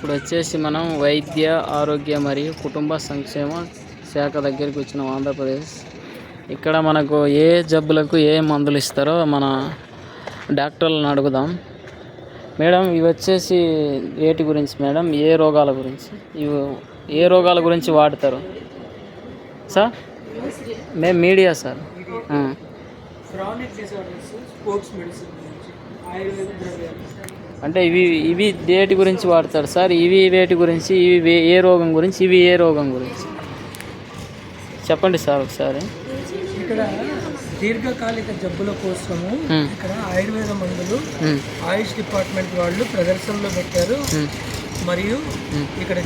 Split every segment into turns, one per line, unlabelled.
ఇప్పుడు వచ్చేసి మనం వైద్య ఆరోగ్య మరియు కుటుంబ సంక్షేమ శాఖ దగ్గరికి వచ్చినాం ఆంధ్రప్రదేశ్. ఇక్కడ మనకు ఏ జబ్బులకు ఏ మందులు ఇస్తారో మన డాక్టర్లను అడుగుదాం. మేడం, ఇవి వచ్చేసి వేటి గురించి మేడం? ఏ రోగాల గురించి? ఇవి ఏ రోగాల గురించి వాడతారు సార్? మేము మీడియా సార్. అంటే ఇవి దేటి గురించి వాడతారు సార్? ఇవి వేటి గురించి? ఇవి ఏ రోగం గురించి? ఇవి ఏ రోగం గురించి చెప్పండి సార్ ఒకసారి.
ఇక్కడ దీర్ఘకాలిక జబ్బుల కోసము ఇక్కడ ఆయుర్వేద మందులు ఆయుష్ డిపార్ట్మెంట్ వాళ్ళు ప్రదర్శనలో పెట్టారు. మరియు ఇక్కడ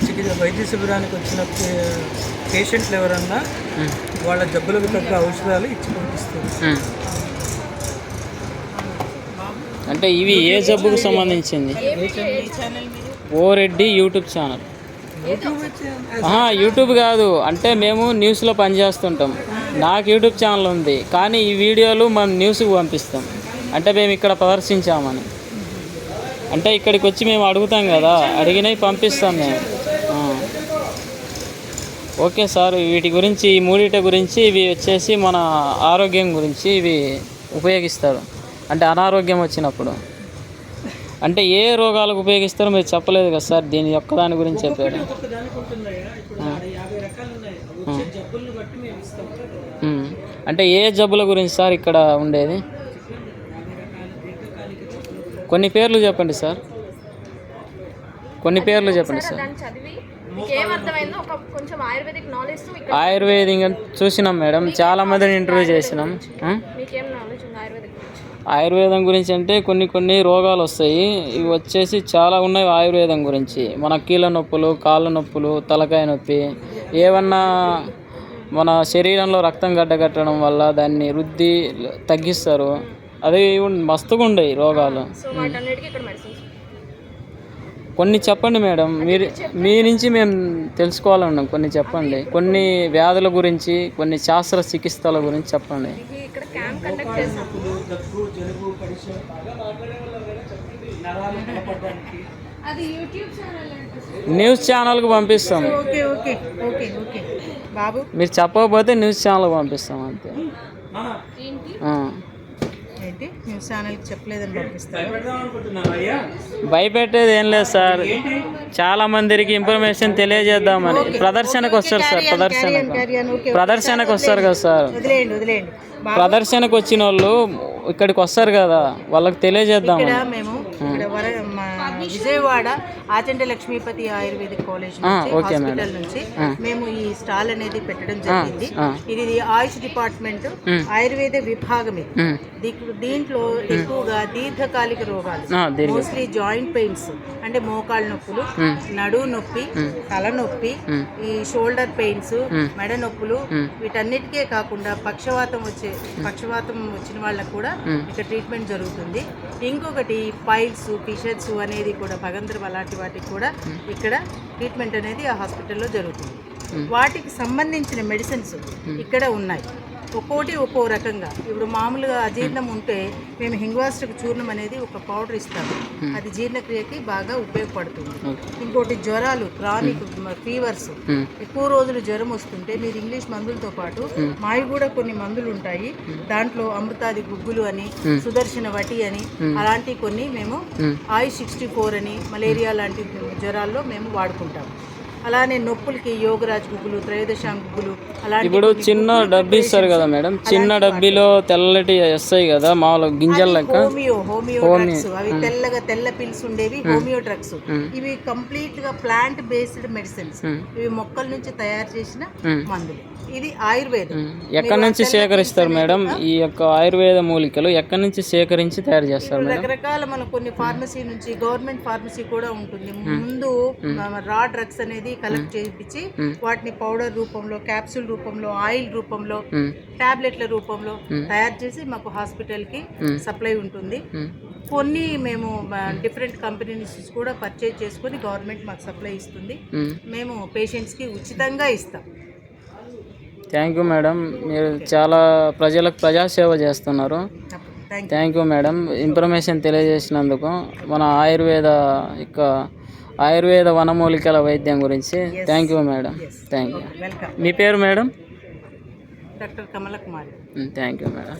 వైద్య శిబిరానికి వచ్చిన పేషెంట్లు ఎవరన్నా వాళ్ళ జబ్బులకు తగ్గ ఔషధాలు ఇచ్చి పంపిస్తారు.
అంటే ఇవి ఏ జబ్బుకు సంబంధించింది? ఓ రెడ్డి యూట్యూబ్ ఛానల్. యూట్యూబ్ కాదు, అంటే మేము న్యూస్లో పనిచేస్తుంటాం. నాకు యూట్యూబ్ ఛానల్ ఉంది, కానీ ఈ వీడియోలు మనం న్యూస్కి పంపిస్తాం. అంటే మేము ఇక్కడ ప్రదర్శించామని, అంటే ఇక్కడికి వచ్చి మేము అడుగుతాం కదా, అడిగినవి పంపిస్తాం మేము. ఓకే సార్, వీటి గురించి, ఈ మూడిటి గురించి, ఇవి వచ్చేసి మన ఆరోగ్యం గురించి ఇవి ఉపయోగిస్తారు. అంటే అనారోగ్యం వచ్చినప్పుడు, అంటే ఏ రోగాలకు ఉపయోగిస్తారో మీరు చెప్పలేదు కదా సార్, దీని యొక్క దాని గురించి చెప్పారు. అంటే ఏ జబ్బుల గురించి సార్ ఇక్కడ ఉండేది? కొన్ని పేర్లు చెప్పండి సార్, కొన్ని పేర్లు చెప్పండి సార్. ఆయుర్వేదిక్ చూసినాం మేడం, చాలా మందిని ఇంటర్వ్యూ చేసినాం. ఆయుర్వేదం గురించి అంటే కొన్ని రోగాలు వస్తాయి. ఇవి వచ్చేసి చాలా ఉన్నాయి ఆయుర్వేదం గురించి. మన కీళ్ళ నొప్పులు, కాళ్ళ నొప్పులు, తలకాయ నొప్పి, ఏమన్నా మన శరీరంలో రక్తం గడ్డగట్టడం వల్ల దాన్ని రుద్ది తగ్గిస్తారు. అది మస్తుగా ఉండయి రోగాలు. కొన్ని చెప్పండి మేడం, మీ నుంచి మేము తెలుసుకోవాలన్నాం. కొన్ని చెప్పండి, కొన్ని వ్యాధుల గురించి, కొన్ని శాస్త్ర చికిత్సల గురించి చెప్పండి. న్యూస్ ఛానల్కి పంపిస్తాం. మీరు చెప్పకపోతే న్యూస్ ఛానల్కి పంపిస్తాం అంతే. భయపెట్టేది ఏం లేదు సార్, చాలా మందికి ఇన్ఫర్మేషన్ తెలియజేద్దామని. ప్రదర్శనకు వస్తారు సార్, ప్రదర్శనకు వస్తారు కదా సార్. ప్రదర్శనకు వచ్చిన వాళ్ళు ఇక్కడికి వస్తారు కదా, వాళ్ళకి తెలియజేద్దాం.
విజయవాడ ఆచంట లక్ష్మీపతి ఆయుర్వేదిక్ కాలేజ్ హాస్పిటల్ నుంచి మేము ఈ స్టాల్ అనేది పెట్టడం జరిగింది. ఇది ఆయుష్ డిపార్ట్మెంట్ ఆయుర్వేద విభాగం. దీంట్లో ఎక్కువగా దీర్ఘకాలిక రోగాలు, మోస్ట్లీ జాయింట్ పెయిన్స్ అంటే మోకాళ్ళ నొప్పులు, నడువు నొప్పి, తలనొప్పి, ఈ షోల్డర్ పెయిన్స్, మెడ నొప్పులు, వీటన్నిటికే కాకుండా పక్షవాతం వచ్చిన వాళ్ళకు కూడా ఇక్కడ ట్రీట్మెంట్ జరుగుతుంది. ఇంకొకటి పైల్స్, ఫిషర్స్ అనేది కూడా పగంధ్రం, అలాంటి వాటికి కూడా ఇక్కడ ట్రీట్మెంట్ అనేది ఆ హాస్పిటల్లో జరుగుతుంది. వాటికి సంబంధించిన మెడిసిన్స్ ఇక్కడ ఉన్నాయి, ఒక్కోటి ఒక్కో రకంగా. ఇప్పుడు మామూలుగా అజీర్ణం ఉంటే మేము హింగ్వాస్టిక్ చూర్ణం అనేది ఒక పౌడర్ ఇస్తాము, అది జీర్ణక్రియకి బాగా ఉపయోగపడుతుంది. ఇంకోటి జ్వరాలు, క్రానిక్ ఫీవర్స్, ఎక్కువ రోజులు జ్వరం వస్తుంటే మీరు ఇంగ్లీష్ మందులతో పాటు మావి కూడా కొన్ని మందులు ఉంటాయి. దాంట్లో అమృతాది గుగ్గులు అని, సుదర్శన వటి అని, అలాంటి కొన్ని మేము ఆయుష్ 64 అని, మలేరియా లాంటి జ్వరాల్లో మేము వాడుకుంటాము. అలానే నొప్పులకి యోగరాజ్ గుగ్గులు, త్రయోదశాంగ గుగ్గులు, అలాంటి. ఇప్పుడు
చిన్న డబ్బు ఇస్తారు కదా మేడం, చిన్న డబ్బీలో తెల్లటి వస్తాయి కదా మామూలు గింజల లెక్క,
హోమియో డ్రగ్స్. అవి తెల్ల పిల్స్ ఉండేవి హోమియో డ్రగ్స్. ఇవి కంప్లీట్ గా ప్లాంట్ బేస్డ్ మెడిసిన్స్. ఇవి మొక్కల నుంచి తయారు చేసిన మందులు. ఇది ఆయుర్వేదం.
ఎక్కడి నుంచి సేకరిస్తారు మేడం? ఈ యొక్క ఆయుర్వేద మూలికలు ఎక్కడి నుంచి సేకరించి తయారు చేస్తారు మేడం?
రకరకాల మన కొన్ని ఫార్మసీ నుంచి, గవర్నమెంట్ ఫార్మసీ కూడా ఉంటుంది. ముందు రా డ్రగ్స్ అనేది కలెక్ట్ చేయించి వాటిని పౌడర్ రూపంలో, క్యాప్సూల్ రూపంలో, ఆయిల్ రూపంలో, టాబ్లెట్ల రూపంలో తయారు చేసి మాకు హాస్పిటల్ కి సప్లై ఉంటుంది. కొన్ని మేము డిఫరెంట్ కంపెనీస్ కూడా పర్చేజ్ చేసుకుని గవర్నమెంట్ మాకు సప్లై ఇస్తుంది. మేము పేషెంట్స్కి ఉచితంగా ఇస్తాం.
థ్యాంక్ యూ మేడం, మీరు చాలా ప్రజలకు ప్రజాసేవ చేస్తున్నారు. థ్యాంక్ యూ మేడం, ఇన్ఫర్మేషన్ తెలియజేసినందుకు. మన ఆయుర్వేద యొక్క ఆయుర్వేద వనమూలికల వైద్యం గురించి. Thank you madam, thank you.
Welcome.
మీ పేరు madam?
Doctor Kamala Kumari.
Thank you madam.